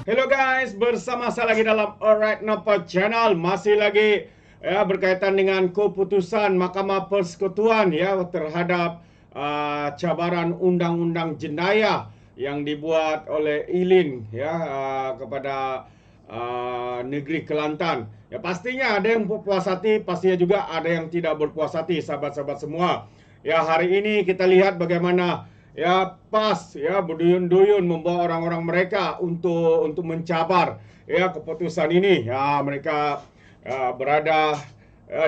Hello guys, bersama saya lagi dalam Alright Napa Channel. Masih lagi berkaitan dengan keputusan Mahkamah Persekutuan terhadap cabaran undang-undang jenayah yang dibuat oleh ILIN kepada negeri Kelantan. Ya pastinya ada yang berpuas hati, pastinya juga ada yang tidak berpuas hati, sahabat-sahabat semua. Ya hari ini kita lihat bagaimana PAS berduyun-duyun membawa orang-orang mereka untuk mencabar keputusan ini. Mereka berada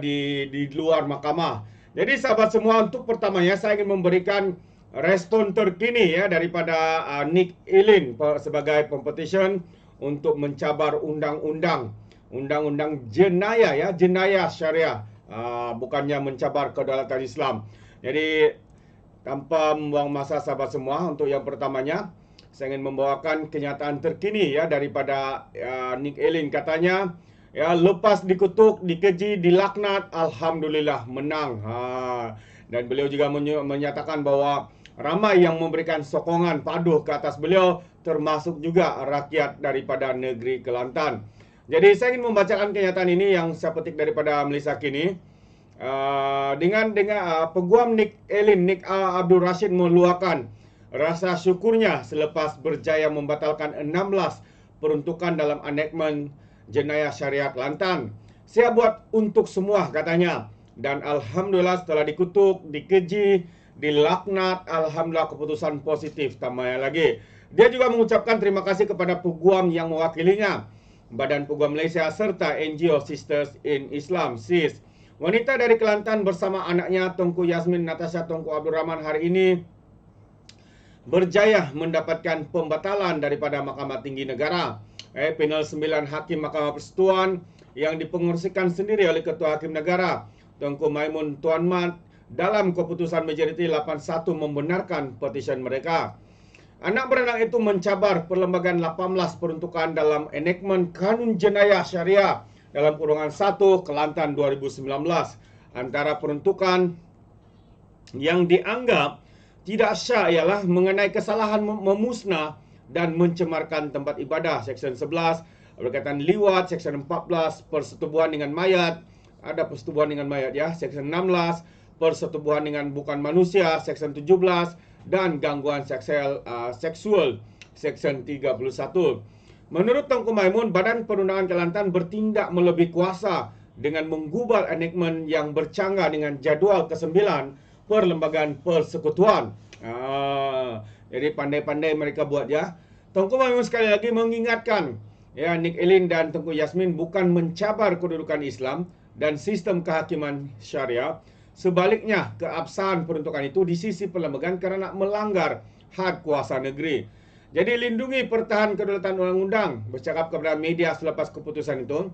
di luar mahkamah. Jadi sahabat semua, untuk pertamanya saya ingin memberikan respon terkini daripada Nick Elin sebagai competition untuk mencabar undang-undang jenayah syariah, bukannya mencabar kedaulatan Islam. Jadi tanpa membuang masa sahabat semua, untuk yang pertamanya saya ingin membawakan kenyataan terkini daripada Nick Elin. Katanya lepas dikutuk, dikeji, dilaknat, alhamdulillah menang. Dan beliau juga menyatakan bahwa ramai yang memberikan sokongan paduh ke atas beliau, termasuk juga rakyat daripada negeri Kelantan. Jadi saya ingin membacakan kenyataan ini yang saya petik daripada Melissa Kini. Dengan Peguam Nick Elin, Nick Abdul Rashid, meluahkan rasa syukurnya selepas berjaya membatalkan 16 peruntukan dalam enactment jenayah syariah Kelantan. Saya buat untuk semua, katanya. Dan alhamdulillah setelah dikutuk, dikeji, dilaknat, alhamdulillah keputusan positif. Tambahnya lagi, dia juga mengucapkan terima kasih kepada peguam yang mewakilinya, Badan Peguam Malaysia serta NGO Sisters in Islam, SIS. Wanita dari Kelantan bersama anaknya Tunku Yasmin Natasha Tunku Abdul Rahman hari ini berjaya mendapatkan pembatalan daripada Mahkamah Tinggi Negara. Panel 9 Hakim Mahkamah Persekutuan yang dipengerusikan sendiri oleh Ketua Hakim Negara Tunku Maimun Tuan Mat dalam keputusan majoriti 8-1 membenarkan petisyen mereka. Anak beranak itu mencabar perlembagaan 18 peruntukan dalam enactment Kanun Jenayah Syariah dalam kurungan 1 Kelantan 2019. Antara peruntukan yang dianggap tidak syah ialah mengenai kesalahan memusnah dan mencemarkan tempat ibadah, Seksyen 11, berkaitan liwat, Seksyen 14, persetubuhan dengan mayat, ada persetubuhan dengan mayat Seksyen 16, persetubuhan dengan bukan manusia, Seksyen 17, dan gangguan seksual, Seksyen 31. Menurut Tunku Maimun, Badan Perundangan Kelantan bertindak melebihi kuasa dengan menggubal enactment yang bercanggah dengan jadual ke-9 Perlembagaan Persekutuan. Jadi pandai-pandai mereka buat Tunku Maimun sekali lagi mengingatkan Nick Elin dan Tunku Yasmin bukan mencabar kedudukan Islam dan sistem kehakiman syariah. Sebaliknya, keabsahan peruntukan itu di sisi perlembagaan kerana melanggar had kuasa negeri. Jadi lindungi pertahan kedaulatan undang-undang. Bercakap kepada media selepas keputusan itu,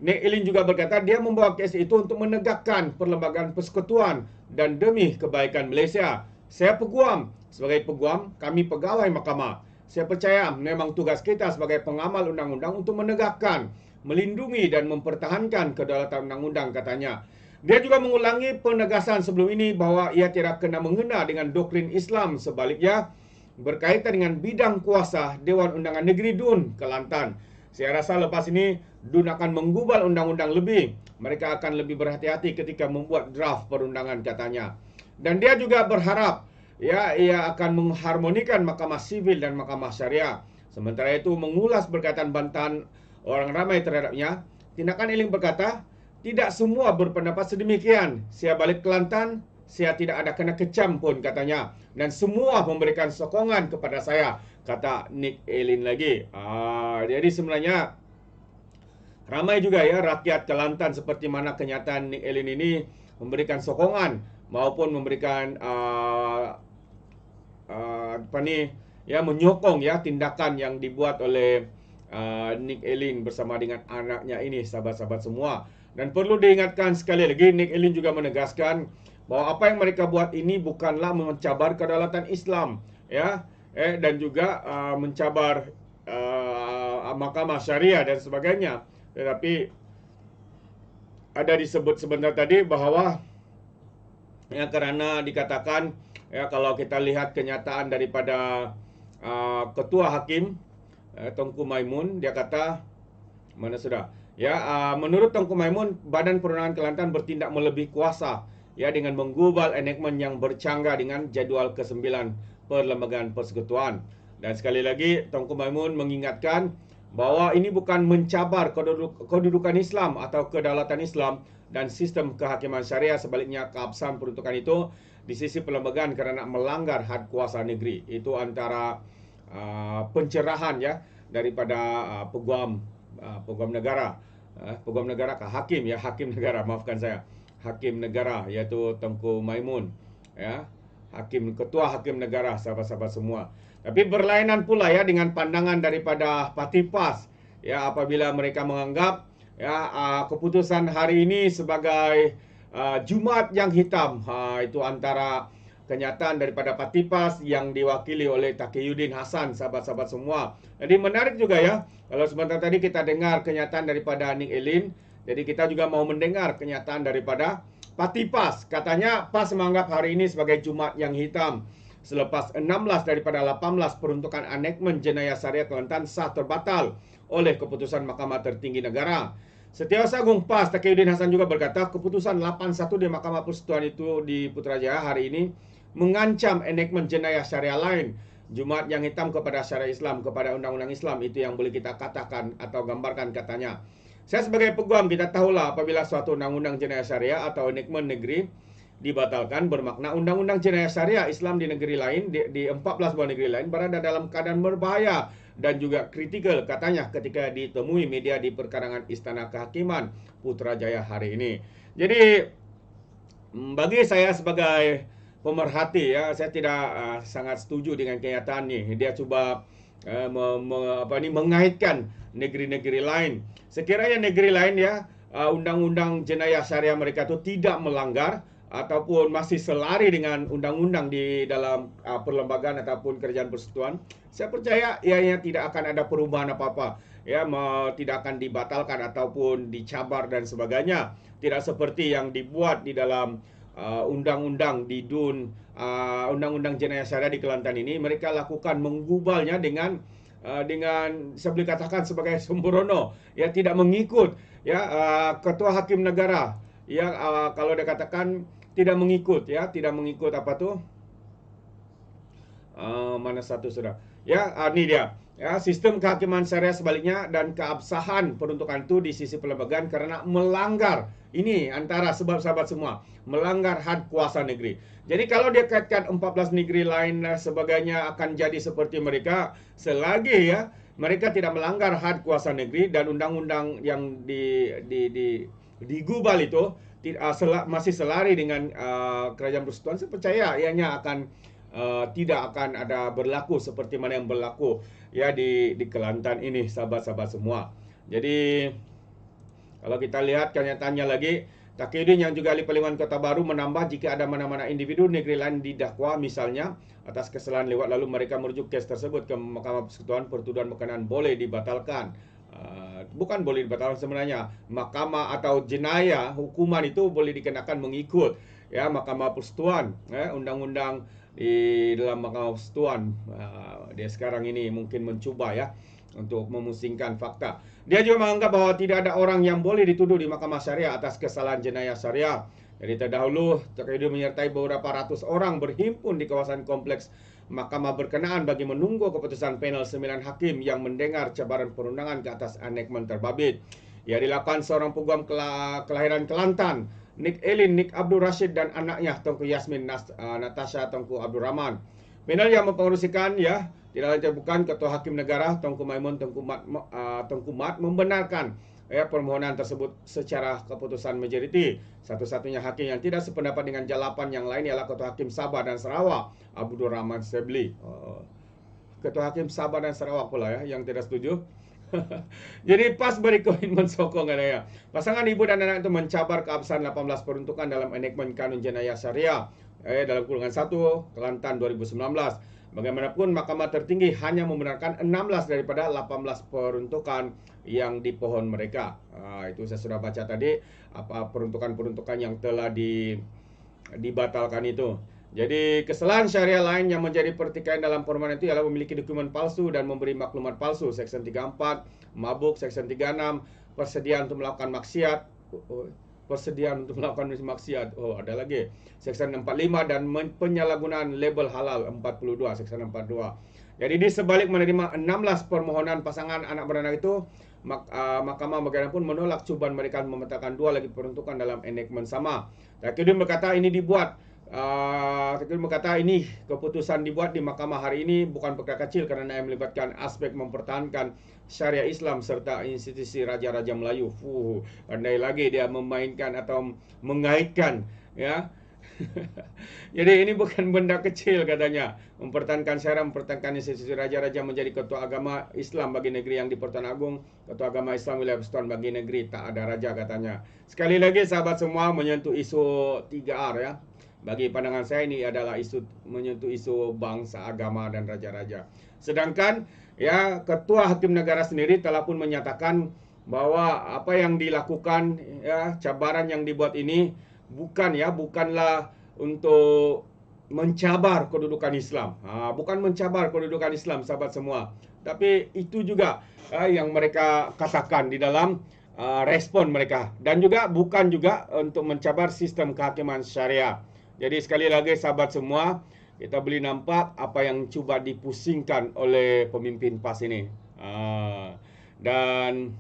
Nick Elin juga berkata dia membawa kes itu untuk menegakkan perlembagaan persekutuan dan demi kebaikan Malaysia. Saya peguam. Sebagai peguam, kami pegawai mahkamah. Saya percaya memang tugas kita sebagai pengamal undang-undang untuk menegakkan, melindungi dan mempertahankan kedaulatan undang-undang, katanya. Dia juga mengulangi penegasan sebelum ini bahawa ia tidak kena mengena dengan doktrin Islam. Sebaliknya, berkaitan dengan bidang kuasa Dewan Undangan Negeri DUN Kelantan. Saya rasa lepas ini DUN akan menggubal undang-undang lebih. Mereka akan lebih berhati-hati ketika membuat draft perundangan, katanya. Dan dia juga berharap ia akan mengharmonikan Mahkamah Sivil dan Mahkamah Syariah. Sementara itu mengulas berkaitan bantahan orang ramai terhadapnya, tindakan Elin berkata, tidak semua berpendapat sedemikian. Saya balik Kelantan, saya tidak ada kena kecam pun, katanya. Dan semua memberikan sokongan kepada saya, kata Nick Elin lagi. Jadi sebenarnya ramai juga rakyat Kelantan seperti mana kenyataan Nick Elin ini memberikan sokongan maupun memberikan menyokong tindakan yang dibuat oleh Nick Elin bersama dengan anaknya ini, sahabat-sahabat semua. Dan perlu diingatkan sekali lagi, Nick Elin juga menegaskan bahawa apa yang mereka buat ini bukanlah mencabar kedaulatan Islam, dan juga mencabar mahkamah syariah dan sebagainya. Tetapi ada disebut sebentar tadi bahawa kerana dikatakan kalau kita lihat kenyataan daripada ketua hakim Tengku Maimun, dia kata, mana sudah? Ya, menurut Tengku Maimun, Badan Perundangan Kelantan bertindak melebihi kuasa ya dengan menggubal enactment yang bercanggah dengan jadual ke-9 Perlembagaan Persekutuan. Dan sekali lagi, Tengku Maimun mengingatkan bahawa ini bukan mencabar kedudukan Islam atau kedaulatan Islam dan sistem kehakiman syariah, sebaliknya keabsahan peruntukan itu di sisi perlembagaan kerana melanggar had kuasa negeri. Itu antara pencerahan ya daripada peguam negara. Peguam negara kah? Hakim ya, hakim negara, maafkan saya. Hakim negara iaitu Tengku Maimun ya. Ketua hakim negara, sahabat-sahabat semua. Tapi berlainan pula ya dengan pandangan daripada Parti PAS ya, apabila mereka menganggap ya keputusan hari ini sebagai Jumaat yang hitam. Itu antara kenyataan daripada Parti PAS yang diwakili oleh Taqiyuddin Hasan, sahabat-sahabat semua. Jadi menarik juga ya, kalau sebentar tadi kita dengar kenyataan daripada Nick Elin, jadi kita juga mau mendengar kenyataan daripada Parti PAS. Katanya PAS menganggap hari ini sebagai Jumaat yang hitam selepas 16 daripada 18 peruntukan enactment jenayah syariah Kelantan sah terbatal oleh keputusan Mahkamah Tertinggi Negara. Setiausaha Agung PAS Taqiyuddin Hasan juga berkata keputusan 81 di Mahkamah Persekutuan itu di Putrajaya hari ini mengancam enactment jenayah syariah lain. Jumaat yang hitam kepada syariah Islam, kepada undang-undang Islam, itu yang boleh kita katakan atau gambarkan, katanya. Saya sebagai peguam, kita tahulah apabila suatu undang-undang jenayah syariah atau enactment negeri dibatalkan, bermakna undang-undang jenayah syariah Islam di negeri lain, di 14 buah negeri lain berada dalam keadaan berbahaya dan juga kritikal, katanya ketika ditemui media di perkarangan Istana Kehakiman Putrajaya hari ini. Jadi bagi saya sebagai pemerhati ya, saya tidak sangat setuju dengan kenyataan ini. Dia cuba mengaitkan negeri-negeri lain. Sekiranya negeri lain ya undang-undang jenayah syariah mereka itu tidak melanggar ataupun masih selari dengan undang-undang di dalam perlembagaan ataupun kerajaan persekutuan, saya percaya ianya tidak akan ada perubahan apa-apa ya, tidak akan dibatalkan ataupun dicabar dan sebagainya. Tidak seperti yang dibuat di dalam undang-undang di DUN, undang-undang jenayah syariah di Kelantan ini. Mereka lakukan menggubalnya dengan saya boleh katakan sebagai sembrono ya, tidak mengikut ya ketua hakim negara yang kalau dia katakan tidak mengikut ya, tidak mengikut apa tuh mana satu sudah ya, ini dia ya, sistem kehakiman syariah sebaliknya dan keabsahan peruntukan itu di sisi perlembagaan karena melanggar ini antara sebab sahabat semua, melanggar had kuasa negeri. Jadi kalau dia kaitkan 14 negeri lain dan sebagainya akan jadi seperti mereka selagi ya mereka tidak melanggar had kuasa negeri dan undang-undang yang digubal itu masih selari dengan kerajaan persekutuan, saya percaya ianya akan tidak akan ada berlaku seperti mana yang berlaku ya di Kelantan ini, sahabat-sahabat semua. Jadi kalau kita lihat kenyataannya lagi, Taqiyuddin yang juga ahli Parlimen Kota Baru menambah jika ada mana-mana individu negeri lain didakwa misalnya atas kesalahan lewat lalu mereka merujuk kes tersebut ke Mahkamah Persekutuan, pertuduhan berkenaan boleh dibatalkan. Bukan boleh dibatalkan sebenarnya, mahkamah atau jenayah hukuman itu boleh dikenakan mengikut ya Mahkamah Persekutuan, undang-undang di dalam Mahkamah Persekutuan. Dia sekarang ini mungkin mencuba ya untuk memusingkan fakta. Dia juga menganggap bahawa tidak ada orang yang boleh dituduh di Mahkamah Syariah atas kesalahan jenayah syariah. Jadi terdahulu Taqiyuddin menyertai beberapa ratus orang berhimpun di kawasan kompleks mahkamah berkenaan bagi menunggu keputusan panel 9 hakim yang mendengar cabaran perundangan ke atas enactment terbabit. Ia dilakukan seorang peguam kelahiran Kelantan, Nick Elin, Nick Abdul Rashid dan anaknya Tengku Yasmin Natasha Tengku Abdul Rahman. Panel yang mempengerusikan ya tidak lain bukan Ketua Hakim Negara Tengku Maimun Tengku Mat membenarkan ya permohonan tersebut secara keputusan majoriti. Satu-satunya hakim yang tidak sependapat dengan jalapan yang lain ialah Ketua Hakim Sabah dan Sarawak Abdul Rahman Sebli. Ketua Hakim Sabah dan Sarawak pula ya yang tidak setuju. Jadi PAS beri komitmen sokong katanya. Pasangan ibu dan anak itu mencabar keabsahan 18 peruntukan dalam enactment kanun jenayah syariah dalam kurungan 1 Kelantan 2019. Bagaimanapun Mahkamah Tertinggi hanya membenarkan 16 daripada 18 peruntukan yang dipohon mereka. Itu saya sudah baca tadi apa peruntukan-peruntukan yang telah dibatalkan itu. Jadi kesalahan syariah lain yang menjadi pertikaian dalam permohonan itu ialah memiliki dokumen palsu dan memberi maklumat palsu. Seksyen 34, mabuk. Seksyen 36, persediaan untuk melakukan maksiat. Persediaan untuk melakukan maksiat. Ada lagi. Seksyen 45 dan penyalahgunaan label halal 42. Seksyen 42. Jadi di sebalik menerima 16 permohonan pasangan anak beranak itu, Mahkamah bagaimanapun menolak cubaan mereka memetakan 2 lagi peruntukan dalam enactment sama. Takidun berkata ini dibuat Takidun berkata ini keputusan dibuat di mahkamah hari ini bukan perkara kecil kerana yang melibatkan aspek mempertahankan syariah Islam serta institusi Raja-Raja Melayu. Andai lagi dia memainkan atau mengaitkan, ya. Jadi ini bukan benda kecil katanya. Mempertahankan syariah, mempertahankan institusi Raja-Raja menjadi ketua agama Islam bagi negeri yang di Pertuan Agong, ketua agama Islam wilayah persekutuan bagi negeri tak ada raja katanya. Sekali lagi sahabat semua, menyentuh isu 3R, ya. Bagi pandangan saya ini adalah isu menyentuh isu bangsa, agama dan raja-raja. Sedangkan ya ketua hakim negara sendiri telah pun menyatakan bahwa apa yang dilakukan, ya, cabaran yang dibuat ini bukanlah untuk mencabar kedudukan Islam. Bukan mencabar kedudukan Islam sahabat semua. Tapi itu juga yang mereka katakan di dalam respon mereka, dan juga bukan juga untuk mencabar sistem kehakiman syariah. Jadi sekali lagi sahabat semua, kita boleh nampak apa yang cuba dipusingkan oleh pemimpin PAS ini. Dan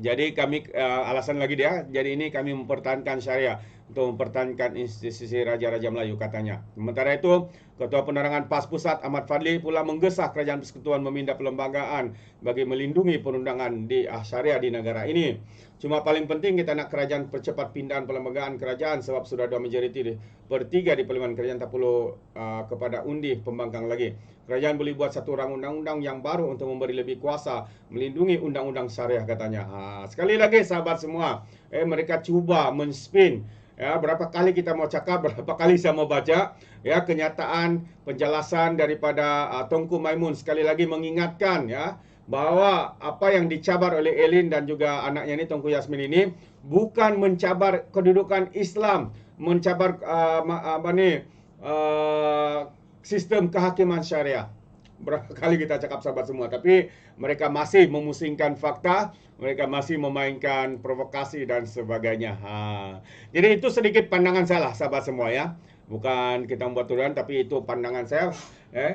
jadi kami alasan lagi dia, jadi ini kami mempertahankan syariah untuk mempertahankan institusi Raja-Raja Melayu katanya. Sementara itu, Ketua Penerangan PAS Pusat Ahmad Fadli pula menggesa Kerajaan Persekutuan meminda perlembagaan bagi melindungi perundangan di syariah di negara ini. Cuma paling penting kita nak kerajaan percepat pindahan perlembagaan kerajaan sebab sudah 2 majoriti per 3 di Parlimen Kerajaan tak perlu kepada undi pembangkang lagi. Kerajaan boleh buat satu undang-undang yang baru untuk memberi lebih kuasa melindungi undang-undang syariah katanya. Sekali lagi sahabat semua, mereka cuba men-spin. Ya, berapa kali kita mau cakap, berapa kali saya mau baca, ya, kenyataan penjelasan daripada Tengku Maimun sekali lagi mengingatkan, ya, bahwa apa yang dicabar oleh Elin dan juga anaknya ini Tengku Yasmin ini bukan mencabar kedudukan Islam, mencabar sistem kehakiman syariah. Berapa kali kita cakap sahabat semua, tapi mereka masih memusingkan fakta, mereka masih memainkan provokasi dan sebagainya. Jadi itu sedikit pandangan saya lah sahabat semua, ya. Bukan kita membuat tuduhan, tapi itu pandangan saya.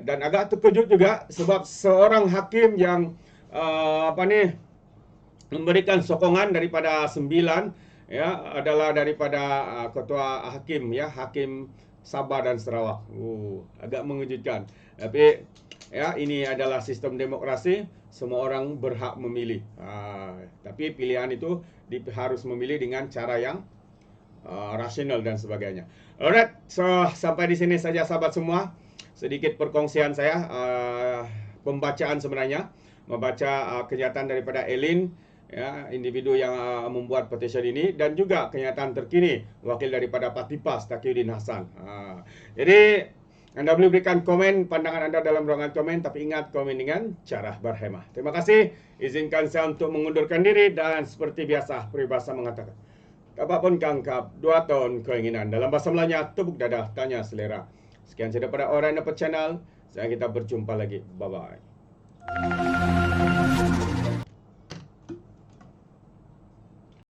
Dan agak terkejut juga sebab seorang hakim yang memberikan sokongan daripada 9, ya, adalah daripada ketua hakim, ya, Hakim Sabah dan Sarawak. Agak mengejutkan. Tapi ya, ini adalah sistem demokrasi, semua orang berhak memilih. Tapi pilihan itu harus memilih dengan cara yang rasional dan sebagainya. Alright, so sampai di sini saja sahabat semua. Sedikit perkongsian saya, pembacaan sebenarnya, membaca kenyataan daripada Elin, ya, individu yang membuat petition ini, dan juga kenyataan terkini wakil daripada Parti PAS Taqiyuddin Hasan. Jadi Anda boleh berikan komen pandangan Anda dalam ruangan komen, tapi ingat komen dengan cara berhemah. Terima kasih. Izinkan saya untuk mengundurkan diri dan seperti biasa peribahasa mengatakan, kapapun kangkap 2 tahun keinginan. Dalam bahasa Melayunya, tepuk dadah, tanya selera. Sekian saja daripada Orang Dapat Channel. Saya kita berjumpa lagi. Bye-bye.